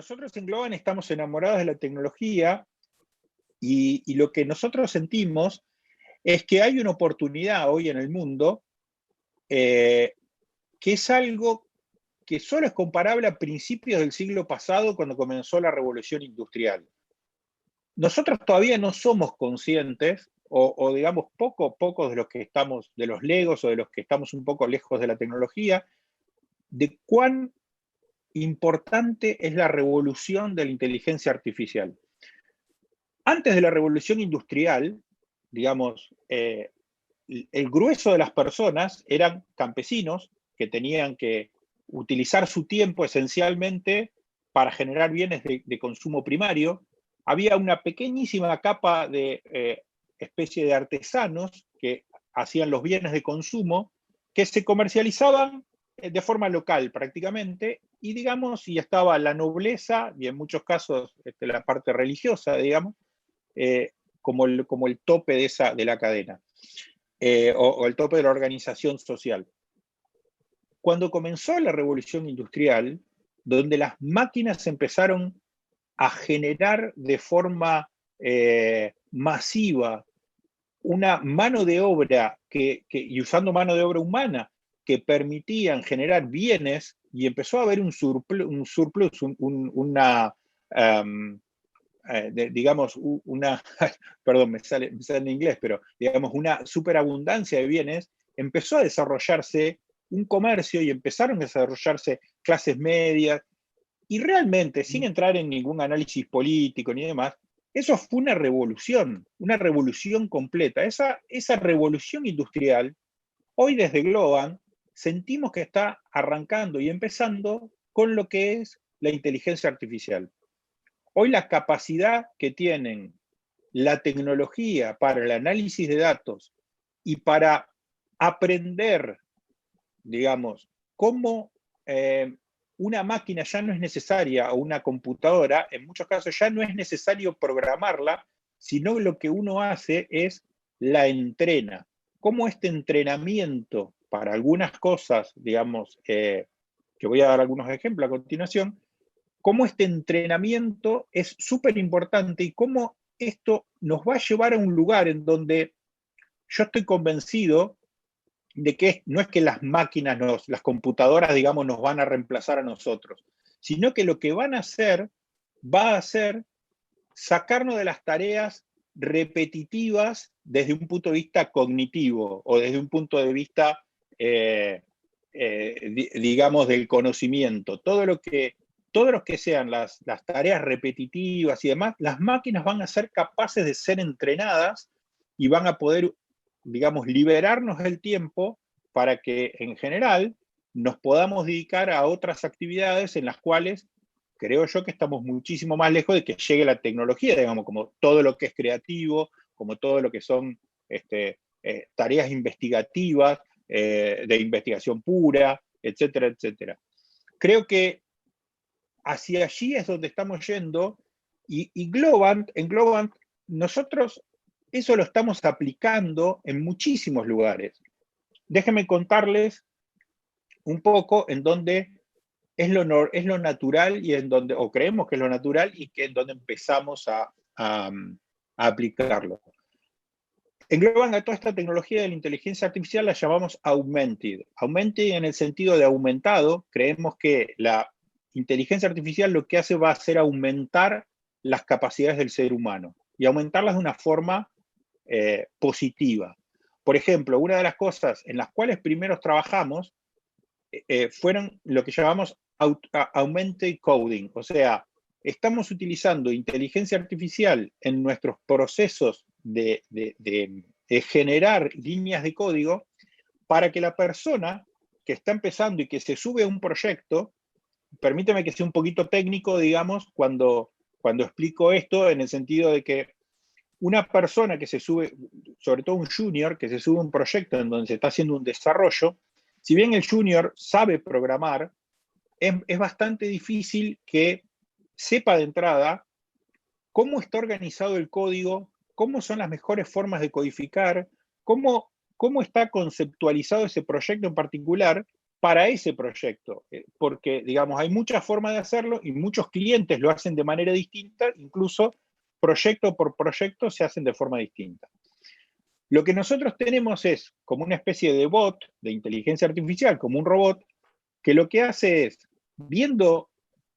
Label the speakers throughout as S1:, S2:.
S1: nosotros en Globant estamos enamorados de la tecnología y lo que nosotros sentimos es que hay una oportunidad hoy en el mundo que es algo que solo es comparable a principios del siglo pasado cuando comenzó la revolución industrial. Nosotros todavía no somos conscientes, o digamos pocos de los que estamos, de los legos o de los que estamos un poco lejos de la tecnología, de cuán importante es la revolución de la inteligencia artificial. Antes de la revolución industrial, digamos, el grueso de las personas eran campesinos que tenían que utilizar su tiempo esencialmente para generar bienes de consumo primario. Había una pequeñísima capa de especie de artesanos que hacían los bienes de consumo que se comercializaban de forma local prácticamente, y digamos, y estaba la nobleza, y en muchos casos la parte religiosa, digamos, como el tope de la cadena, o el tope de la organización social. Cuando comenzó la revolución industrial, donde las máquinas empezaron a generar de forma masiva una mano de obra y usando mano de obra humana que permitían generar bienes, y empezó a haber un surplus, digamos, perdón, me sale en inglés, pero digamos, una superabundancia de bienes, empezó a desarrollarse un comercio y empezaron a desarrollarse clases medias, y realmente, sin entrar en ningún análisis político ni demás, eso fue una revolución completa. Esa revolución industrial, hoy desde Globant, sentimos que está arrancando y empezando con lo que es la inteligencia artificial. Hoy la capacidad que tienen la tecnología para el análisis de datos y para aprender, digamos, cómo una máquina ya no es necesaria, o una computadora, en muchos casos ya no es necesario programarla, sino lo que uno hace es la entrena. Cómo este entrenamiento para algunas cosas, digamos, que voy a dar algunos ejemplos a continuación, cómo este entrenamiento es súper importante y cómo esto nos va a llevar a un lugar en donde yo estoy convencido de que no es que las máquinas, las computadoras, digamos, nos van a reemplazar a nosotros, sino que lo que van a hacer va a ser sacarnos de las tareas repetitivas desde un punto de vista cognitivo o desde un punto de vista, digamos, del conocimiento. Todo lo que sean las tareas repetitivas y demás, las máquinas van a ser capaces de ser entrenadas y van a poder, digamos, liberarnos el tiempo para que en general nos podamos dedicar a otras actividades en las cuales creo yo que estamos muchísimo más lejos de que llegue la tecnología, digamos, como todo lo que es creativo, como todo lo que son tareas investigativas, de investigación pura, etcétera, etcétera. Creo que hacia allí es donde estamos yendo, y en Globant nosotros eso lo estamos aplicando en muchísimos lugares. Déjenme contarles un poco en donde es lo natural, y en donde, o creemos que es lo natural, y que en donde empezamos a aplicarlo. En Globant, a toda esta tecnología de la inteligencia artificial la llamamos augmented. Augmented en el sentido de aumentado. Creemos que la inteligencia artificial lo que hace va a ser aumentar las capacidades del ser humano y aumentarlas de una forma positiva. Por ejemplo, una de las cosas en las cuales primero trabajamos fueron lo que llamamos augmented coding, o sea, estamos utilizando inteligencia artificial en nuestros procesos de generar líneas de código para que la persona que está empezando y que se sube a un proyecto, permíteme que sea un poquito técnico, digamos, cuando explico esto, en el sentido de que una persona que se sube, sobre todo un junior, que se sube a un proyecto en donde se está haciendo un desarrollo, si bien el junior sabe programar, es bastante difícil que sepa de entrada cómo está organizado el código, cómo son las mejores formas de codificar, cómo está conceptualizado ese proyecto en particular, para ese proyecto, porque, digamos, hay muchas formas de hacerlo y muchos clientes lo hacen de manera distinta, incluso proyecto por proyecto se hacen de forma distinta. Lo que nosotros tenemos es como una especie de bot, de inteligencia artificial, como un robot, que lo que hace es, viendo,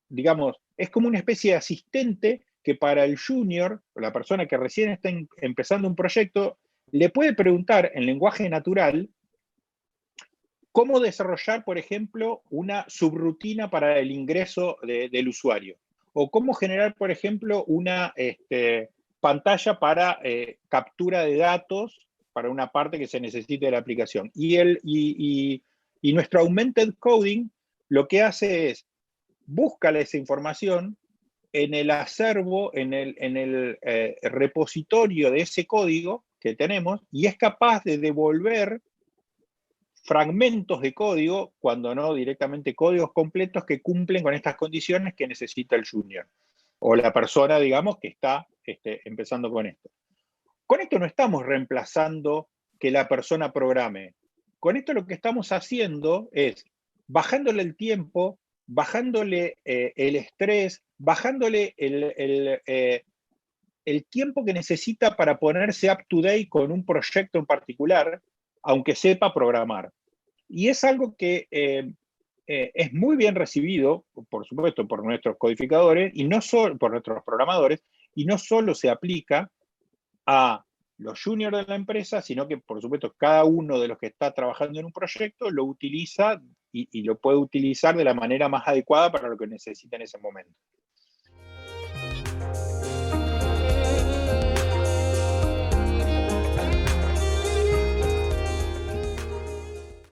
S1: digamos, es como una especie de asistente que para el junior, o la persona que recién está empezando un proyecto, le puede preguntar en lenguaje natural cómo desarrollar, por ejemplo, una subrutina para el ingreso del usuario. O cómo generar, por ejemplo, una pantalla para captura de datos para una parte que se necesite de la aplicación. Y nuestro Augmented Coding lo que hace es, busca esa información en el acervo, en el repositorio de ese código que tenemos, y es capaz de devolver fragmentos de código, cuando no directamente códigos completos que cumplen con estas condiciones que necesita el junior o la persona, digamos, que está empezando con esto. Con esto no estamos reemplazando que la persona programe. Con esto lo que estamos haciendo es bajándole el tiempo, bajándole el estrés, bajándole el tiempo que necesita para ponerse up to date con un proyecto en particular, aunque sepa programar. Y es algo que es muy bien recibido, por supuesto, por nuestros codificadores, y no solo por nuestros programadores, y no solo se aplica a los juniors de la empresa, sino que, por supuesto, cada uno de los que está trabajando en un proyecto lo utiliza y lo puede utilizar de la manera más adecuada para lo que necesita en ese momento.